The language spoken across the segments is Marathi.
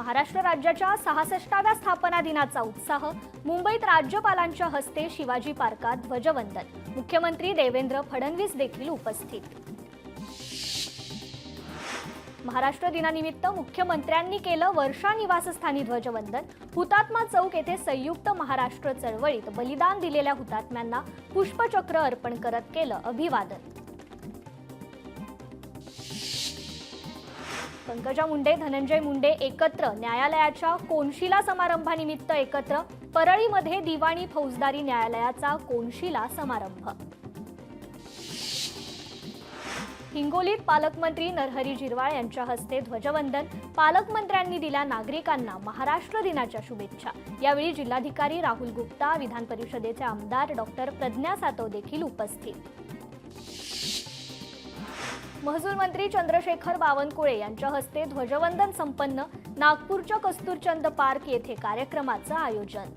महाराष्ट्र राज्याच्या 66व्या स्थापना दिनाचा उत्साह। मुंबईत राज्यपालांच्या हस्ते शिवाजी पार्कात ध्वजवंदन। मुख्यमंत्री देवेंद्र फडणवीस देखील उपस्थित। महाराष्ट्र दिनानिमित्त मुख्यमंत्र्यांनी केलं वर्षा निवासस्थानी ध्वजवंदन। हुतात्मा चौक येथे संयुक्त महाराष्ट्र चळवळीत बलिदान दिलेल्या हुतात्म्यांना पुष्पचक्र अर्पण करत केलं अभिवादन। पंकजा मुंडे, धनंजय मुंडे एकत्र न्यायालयाच्या कोनशिला समारंभानिमित्त एकत्र। परळीमध्ये दिवाणी फौजदारी न्यायालयाचा कोनशिला समारंभ। हिंगोलीत पालकमंत्री नरहरी झिरवाळ यांच्या हस्ते ध्वजवंदन। पालकमंत्र्यांनी दिल्या नागरिकांना महाराष्ट्र दिनाच्या शुभेच्छा। यावेळी जिल्हाधिकारी राहुल गुप्ता, विधान परिषदेचे आमदार डॉक्टर प्रज्ञा सातव देखील उपस्थित। महसूल मंत्री चंद्रशेखर बावनकुळे यांच्या हस्ते ध्वजवंदन संपन्न। नागपूरच्या कस्तुरचंद पार्क येथे कार्यक्रमाचं आयोजन।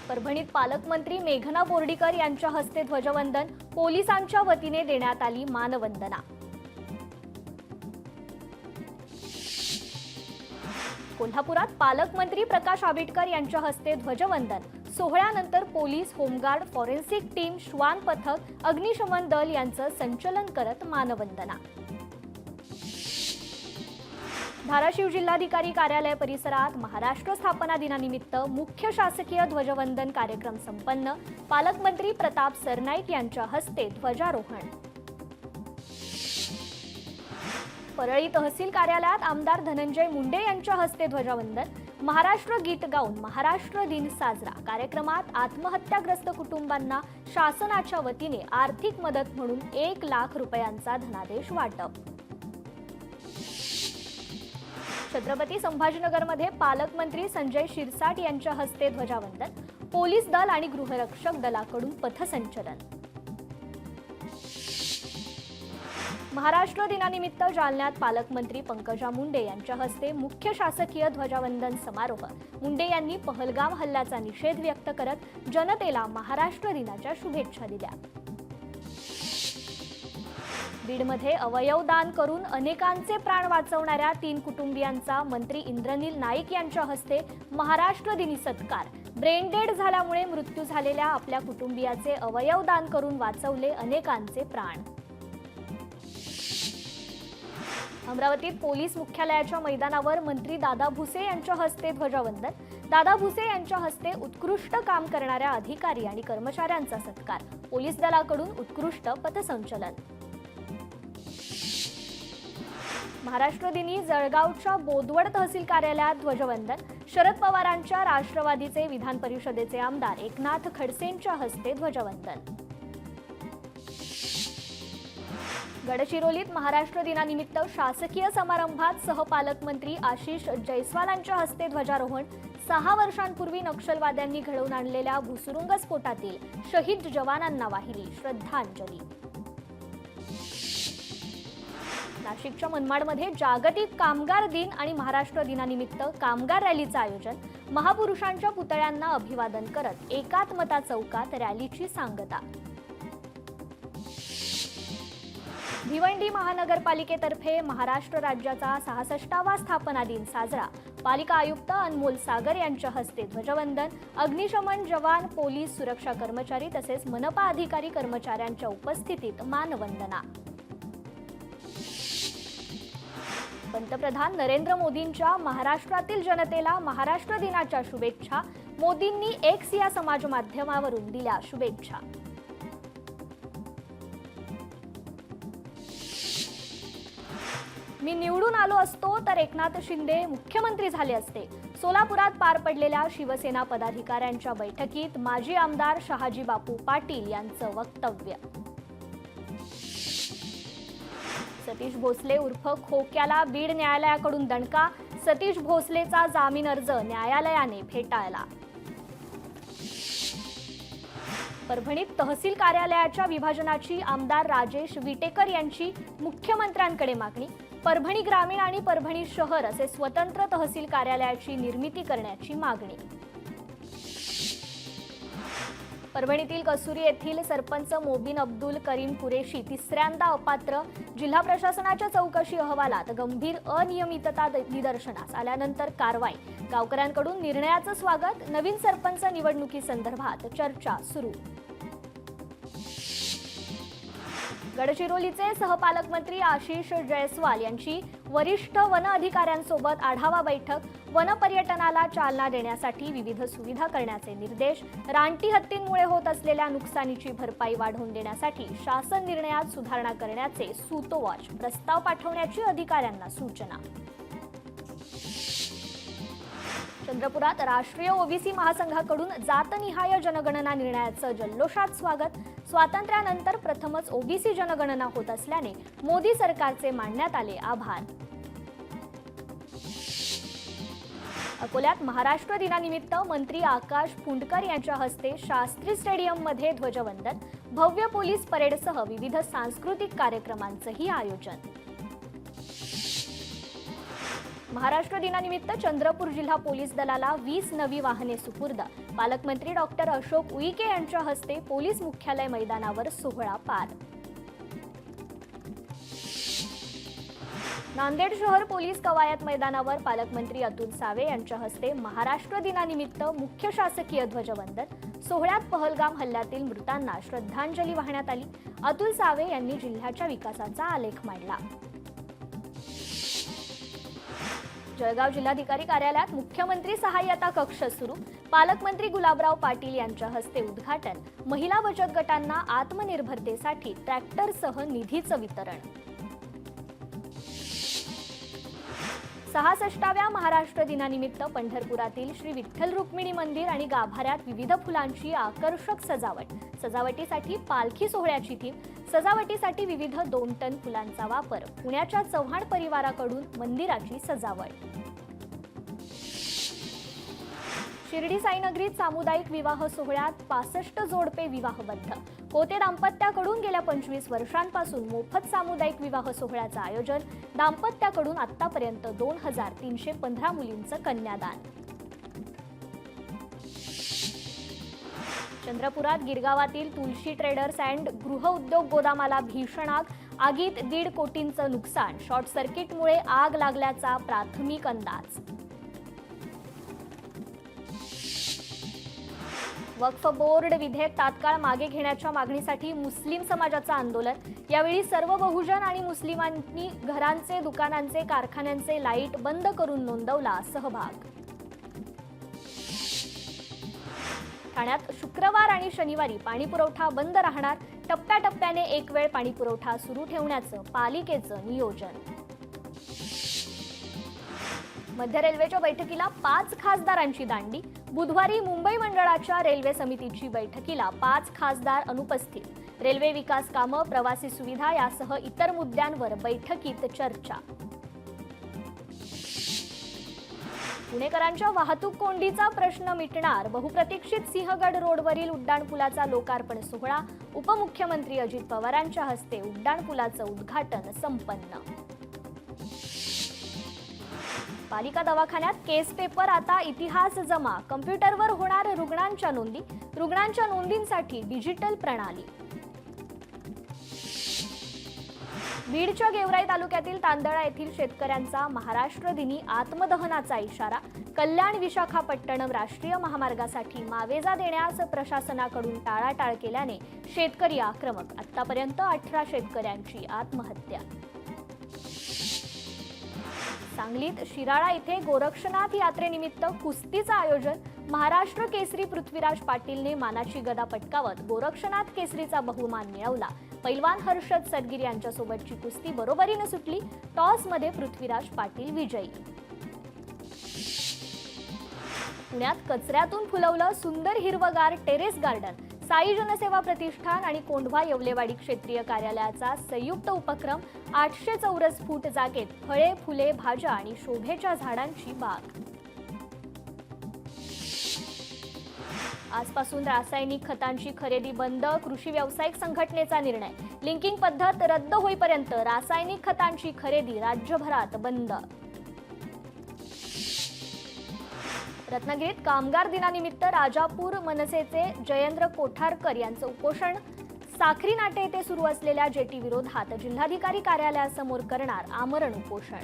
परभणीत पालकमंत्री मेघना बोर्डीकर यांच्या हस्ते ध्वजवंदन। पोलिसांच्या वतीने देण्यात आली मानवंदना। कोल्हापुरात पालकमंत्री प्रकाश आंबेडकर यांच्या हस्ते ध्वजवंदन। सोहळ्यानंतर पोलीस, होमगार्ड, फॉरेन्सिक टीम, श्वान पथक, अग्निशमन दल यांचं संचलन करत मानवंदना। धाराशिव जिल्हाधिकारी कार्यालय परिसरात महाराष्ट्र स्थापना दिनानिमित्त मुख्य शासकीय ध्वजवंदन कार्यक्रम संपन्न। पालकमंत्री प्रताप सरनाईक यांच्या हस्ते ध्वजारोहण। परळी तहसील कार्यालयात आमदार धनंजय मुंडे यांच्या हस्ते ध्वजवंदन। महाराष्ट्र गीत गाऊन महाराष्ट्र दिन साजरा। कार्यक्रमात आत्महत्याग्रस्त कुटुंबांना शासनाच्या वतीने आर्थिक मदत म्हणून 1 लाख रुपयांचा धनादेश वाटप। छत्रपती संभाजीनगरमध्ये पालकमंत्री संजय शिरसाट यांच्या हस्ते ध्वजावंदन। पोलीस दल आणि गृहरक्षक दलाकडून पथसंचलन। महाराष्ट्र दिनानिमित्त जालन्यात पालकमंत्री पंकजा मुंडे यांच्या हस्ते मुख्य शासकीय ध्वजवंदन समारोह। मुंडे यांनी पहलगाम हल्ल्याचा निषेध व्यक्त करत जनतेला महाराष्ट्र दिनाच्या शुभेच्छा दिल्या। बीडमध्ये अवयव दान करून अनेकांचे प्राण वाचवणाऱ्या 3 कुटुंबियांचा मंत्री इंद्रनील नाईक यांच्या हस्ते महाराष्ट्र दिनी सत्कार। ब्रेन डेड झाल्यामुळे मृत्यू झालेल्या आपल्या कुटुंबियाचे अवयव दान करून वाचवले अनेकांचे प्राण। अमरावतीत पोलीस मुख्यालयाच्या मैदानावर मंत्री दादा भुसे यांच्या हस्ते ध्वजवंदन। दादा भुसे यांच्या हस्ते उत्कृष्ट काम करणाऱ्या अधिकारी आणि कर्मचाऱ्यांचा सत्कार। पोलीस दलाकडून उत्कृष्ट पथसंचलन। महाराष्ट्र दिनी जळगावच्या बोदवड तहसील कार्यालयात ध्वजवंदन। शरद पवारांच्या राष्ट्रवादीचे विधान परिषदेचे आमदार एकनाथ खडसेंच्या हस्ते ध्वजवंदन। गडचिरोलीत महाराष्ट्र दिनानिमित्त शासकीय समारंभात सहपालकमंत्री आशिष जयस्वालांच्या हस्ते ध्वजारोहण। 6 वर्षांपूर्वी नक्षलवाद्यांनी घडवून आणलेल्या भुसुरुंग स्फोटातील शहीद जवानांना वाहिली श्रद्धांजली। नाशिकच्या मनमाडमध्ये जागतिक कामगार दिन आणि महाराष्ट्र दिनानिमित्त कामगार रॅलीचं आयोजन। महापुरुषांच्या पुतळ्यांना अभिवादन करत एकात्मता चौकात रॅलीची सांगता। भिवंडी महानगरपालिकेतर्फे महाराष्ट्र राज्याचा 66वा स्थापना दिन साजरा। पालिका आयुक्त अनमोल सागर यांच्या हस्ते ध्वजवंदन। अग्निशमन जवान, पोलीस, सुरक्षा कर्मचारी तसेच मनपा अधिकारी कर्मचाऱ्यांच्या उपस्थितीत मानवंदना। पंतप्रधान नरेंद्र मोदींच्या महाराष्ट्रातील जनतेला महाराष्ट्र दिनाच्या शुभेच्छा। मोदींनी एक्स या समाज माध्यमावरून दिल्या शुभेच्छा। मी निवडून आलो असतो तर एकनाथ शिंदे मुख्यमंत्री झाले असते। सोलापुरात पार पडलेल्या शिवसेना पदाधिकाऱ्यांच्या बैठकीत माजी आमदार शहाजी बापू पाटील यांचं वक्तव्य। सतीश भोसले उर्फ खोक्याला बीड न्यायालयाकडून दणका। सतीश भोसलेचा जामीन अर्ज न्यायालयाने फेटाळला। परभणीत तहसील कार्यालयाच्या विभाजनाची आमदार राजेश विटेकर यांची मुख्यमंत्र्यांकडे मागणी। परभणी ग्रामीण आणि परभणी शहर असे स्वतंत्र तहसील कार्यालयाची निर्मिती करण्याची मागणी। परभणीतील कसुरी येथील सरपंच मोबिन अब्दुल करीम कुरेशी तिसऱ्यांदा अपात्र. जिल्हा प्रशासनाच्या चौकशी अहवालात गंभीर अनियमितता निदर्शनास आल्यानंतर कारवाई. गावकऱ्यांकडून निर्णयाचं स्वागत. नवीन सरपंच निवडणुकीसंदर्भात चर्चा सुरू. गडचिरोलीचे सहपालकमंत्री आशिष जयस्वाल यांची वरिष्ठ वन अधिकाऱ्यांसोबत आढावा बैठक. वन पर्यटनाला चालना देण्यासाठी विविध सुविधा करण्याचे निर्देश. रानटी हत्तींमुळे होत असलेल्या नुकसानीची भरपाई वाढवून देण्यासाठी शासन निर्णयात सुधारणा करण्याचे सूतोवाच. प्रस्ताव पाठवण्याची अधिकाऱ्यांना सूचना. चंद्रपुरात राष्ट्रीय ओबीसी महासंघाकडून जातनिहाय जनगणना निर्णयाचं जल्लोषात स्वागत. स्वातंत्र्यानंतर प्रथमच ओबीसी जनगणना होत असल्याने मोदी सरकारचे मानण्यात आले आभार. अकोल्यात महाराष्ट्र दिनानिमित्त मंत्री आकाश फुंडकर यांच्या हस्ते शास्त्री स्टेडियममध्ये ध्वजवंदन. भव्य पोलीस परेडसह विविध सांस्कृतिक कार्यक्रमांचंही आयोजन. महाराष्ट्र दिनानिमित्त चंद्रपूर जिल्हा पोलीस दलाला 20 नवी वाहने सुपूर्द. पालकमंत्री डॉक्टर अशोक उईके यांच्या हस्ते पोलीस मुख्यालय मैदानावर सोहळा पार. नांदेड शहर पोलीस कवायत मैदानावर पालकमंत्री अतुल सावे यांच्या हस्ते महाराष्ट्र दिनानिमित्त मुख्य शासकीय ध्वजवंदन. सोहळ्यात पहलगाम हल्ल्यातील मृतांना श्रद्धांजली वाहण्यात आली. अतुल सावे यांनी जिल्ह्याच्या विकासाचा आलेख मांडला. जळगाव जिल्हाधिकारी कार्यालयात मुख्यमंत्री सहाय्यता कक्ष सुरू. पालकमंत्री गुलाबराव पाटील यांच्या हस्ते उद्घाटन. महिला बचत गटांना आत्मनिर्भरतेसाठी ट्रॅक्टरसह निधीचं वितरण. 66व्या महाराष्ट्र दिनानिमित्त पंढरपुरातील श्री विठ्ठल रुक्मिणी मंदिर आणि गाभाऱ्यात विविध फुलांची आकर्षक सजावट. सजावटीसाठी पालखी सोहळ्याची थीम. सजावटीसाठी विविध 2 टन फुलांचा वापर. पुण्याच्या चव्हाण परिवाराकडून मंदिराची सजावट. शिर्डी साईनगरीत सामुदायिक विवाह सोहळ्यात 65 जोडपे विवाहबद्ध. कोते दाम्पत्याकडून गेल्या 25 वर्षांपासून मोफत सामुदायिक विवाह सोहळ्याचं आयोजन. दाम्पत्याकडून आतापर्यंत 2315 मुलींचं कन्यादान. चंद्रपुरात गिरगावातील तुलशी ट्रेडर्स अँड गृह उद्योग गोदामाला भीषण आग. आगीत 1.5 कोटींचं नुकसान. शॉर्ट सर्किटमुळे आग लागल्याचा प्राथमिक अंदाज. वक्फ बोर्ड विधेयक तात्काळ मागे घेण्याच्या मागणीसाठी मुस्लिम समाजाचं आंदोलन. यावेळी सर्व बहुजन आणि मुस्लिमांनी घरांचे, दुकानांचे, कारखान्यांचे लाईट बंद करून नोंदवला सहभाग. ठाण्यात शुक्रवार आणि शनिवारी पाणीपुरवठा बंद राहणार. टप्प्याटप्प्याने एक वेळ पाणीपुरवठा सुरू ठेवण्याचं पालिकेचं नियोजन. मध्य रेल्वेच्या बैठकीला 5 खासदारांची दांडी. बुधवारी मुंबई मंडळाच्या रेल्वे समितीची बैठकीला 5 खासदार अनुपस्थित. रेल्वे विकास कामं, प्रवासी सुविधा यासह इतर मुद्द्यांवर बैठकीत चर्चा. पुणेकरांच्या वाहतूक कोंडीचा प्रश्न मिटणार. बहुप्रतीक्षित सिंहगड रोडवरील उड्डाणपुलाचा लोकार्पण सोहळा. उपमुख्यमंत्री अजित पवारांच्या हस्ते उड्डाणपुलाचं उद्घाटन संपन्न. पालिका दवाखान्यात केस पेपर आता इतिहास जमा. कम्प्युटरवर होणार रुग्णांच्या नोंदी. रुग्णांच्या नोंदींसाठी डिजिटल प्रणाली. बीडच्या गेवराई तालुक्यातील तांदळा येथील शेतकऱ्यांचा महाराष्ट्र दिनी आत्मदहनाचा इशारा. कल्याण विशाखापट्टणम राष्ट्रीय महामार्गासाठी मावेजा देण्यास प्रशासनाकडून टाळाटाळ केल्याने शेतकरी आक्रमक. आतापर्यंत 18 शेतकऱ्यांची आत्महत्या. सांगलीत शिराळा येथे गोरक्षनाथ यात्रेनिमित्त कुस्तीचं आयोजन. महाराष्ट्र केसरी पृथ्वीराज पाटीलने मानाची गदा पटकावत गोरक्षनाथ केसरीचा बहुमान मिळवला. पैलवान हर्षद सदगीर यांच्यासोबतची कुस्ती बरोबरीने सुटली. टॉसमध्ये पृथ्वीराज पाटील विजयी. पुण्यात कचऱ्यातून फुलवलं सुंदर हिरवगार टेरेस गार्डन. साई जनसेवा प्रतिष्ठान आणि कोंढवा येवलेवाडी क्षेत्रीय कार्यालयाचा संयुक्त उपक्रम. 800 चौरस फूट जागेत फळे, फुले, भाज्या आणि शोभेच्या झाडांची बाग. आजपासून रासायनिक खतांची खरेदी बंद. कृषी व्यावसायिक संघटनेचा निर्णय. लिंकिंग पद्धत रद्द होईपर्यंत रासायनिक खतांची खरेदी राज्यभरात बंद. रत्नागिरीत कामगार दिनानिमित्त राजापूर मनसेचे जयेंद्र कोठारकर यांचं उपोषण. साखरी नाटे येथे सुरू असलेल्या जेटी विरोधात जिल्हाधिकारी कार्यालयासमोर करणार आमरण उपोषण.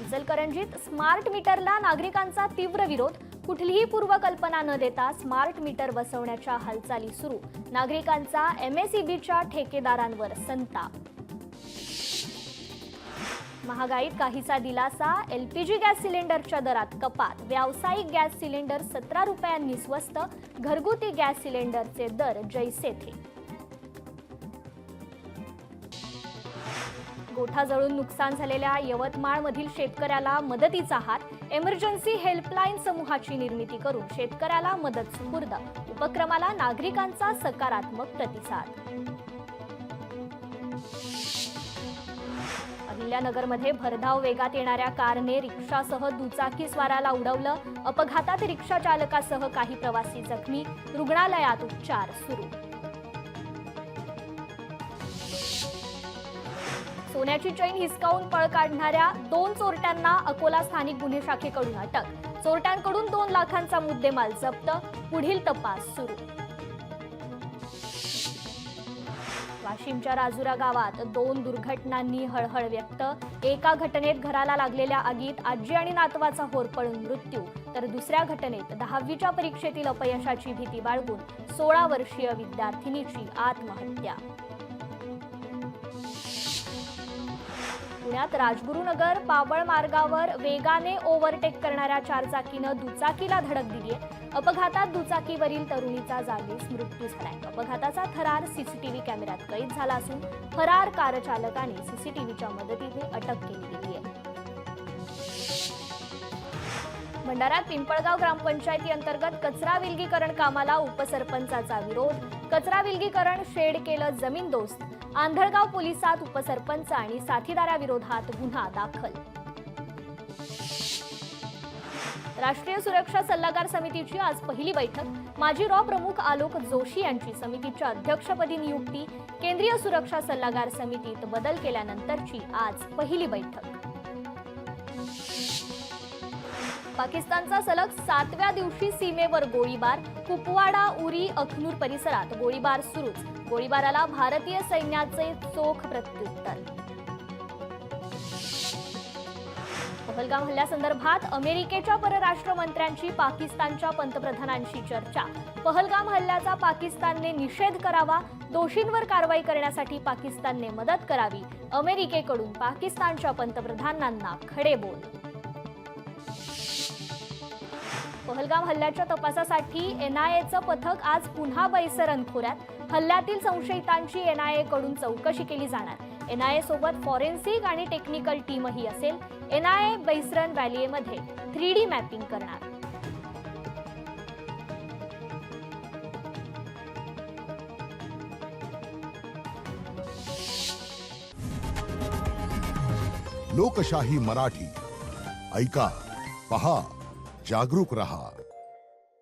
इचलकरंजीत स्मार्ट मीटरला नागरिकांचा तीव्र विरोध. कुठलीही पूर्वकल्पना न देता स्मार्ट मीटर बसवण्याच्या हालचाली सुरू. नागरिकांचा एमएसईबीच्या ठेकेदारांवर संताप. महागाईत काहीसा दिलासा. एलपीजी गॅस सिलेंडरच्या दरात कपात. व्यावसायिक गॅस सिलेंडर 17 रुपयांनी स्वस्त. घरगुती गॅस सिलेंडरचे दर जैसे थे. गोठा जळून नुकसान झालेल्या यवतमाळमधील शेतकऱ्याला मदतीचा हात. एमर्जन्सी हेल्पलाईन समूहाची निर्मिती करून शेतकऱ्याला मदत सुपूर्द. उपक्रमाला नागरिकांचा सकारात्मक प्रतिसाद. अहिल्यानगरमध्ये भरधाव वेगात येणाऱ्या कारने रिक्षासह दुचाकी स्वाराला उडवलं. अपघातात रिक्षा चालकासह काही प्रवासी जखमी. रुग्णालयात उपचार सुरू. सोन्याची चैन हिसकावून पळ काढणाऱ्या 2 चोरट्यांना अकोला स्थानिक गुन्हे शाखेकडून अटक. चोरट्यांकडून 2 लाखांचा मुद्देमाल जप्त. पुढील तपास सुरू. वाशिमच्या राजुरा गावात 2 दुर्घटनांनी हळहळ व्यक्त. एका घटनेत घराला लागलेल्या आगीत आजी आणि नातवाचा होरपळून मृत्यू, तर दुसऱ्या घटनेत 10वीच्या परीक्षेतील अपयशाची भीती बाळगून 16 वर्षीय विद्यार्थिनीची आत्महत्या. पुण्यात राजगुरुनगर पाबळ मार्गावर वेगाने ओव्हरटेक करणाऱ्या 4 चाकीनं दुचाकीला धडक दिली आहे. अपघातात दुचाकीवरील तरुणीचा जागीच मृत्यू झालाय. अपघाताचा थरार सीसीटीव्ही कॅमेऱ्यात कैद झाला असून फरार कार चालकाने सीसीटीव्हीच्या मदतीने अटक केली गेली आहे. भंडाऱ्यात पिंपळगाव ग्रामपंचायती अंतर्गत कचरा विलगीकरण कामाला उपसरपंचाचा विरोध. कचरा विलगीकरण शेड केलं जमीनदोस्त. आंधळगाव पोलिसात उपसरपंच आणि साथीदाराविरोधात गुन्हा दाखल. राष्ट्रीय सुरक्षा सल्लागार समितीची आज पहिली बैठक. माजी रॉ प्रमुख आलोक जोशी यांची समितीच्या अध्यक्षपदी नियुक्ती. केंद्रीय सुरक्षा सल्लागार समितीत बदल केल्यानंतरची आज पहिली बैठक. पाकिस्तानचा सलग 7व्या दिवशी सीमेवर गोळीबार. कुपवाडा उरी अखनूर परिसरात गोळीबार सुरूच. गोळीबाराला भारतीय सैन्याचे चोख प्रत्युत्तर. पहलगाम हल्ल्यासंदर्भात अमेरिकेच्या परराष्ट्र मंत्र्यांची पाकिस्तानच्या पंतप्रधानांशी चर्चा. पहलगाम हल्ल्याचा पाकिस्तानने निषेध करावा. दोषींवर कारवाई करण्यासाठी पाकिस्तानने मदत करावी. अमेरिकेकडून पाकिस्तानच्या पंतप्रधानांना खडे बोल. पहलगाम हल्ल्याच्या तपासासाठी एनआयएचं पथक आज पुन्हा बैसरन खोऱ्यात. हल्ल्यातील संशयितांची एनआयएकडून चौकशी केली जाणार. एनआयए सोबत फॉरेन्सिक आणि टेक्निकल टीमही असेल. एनआयए बैसरन व्हॅलीमध्ये 3D मॅपिंग करणार. लोकशाही मराठी ऐका, पहा, जागरूक रहा.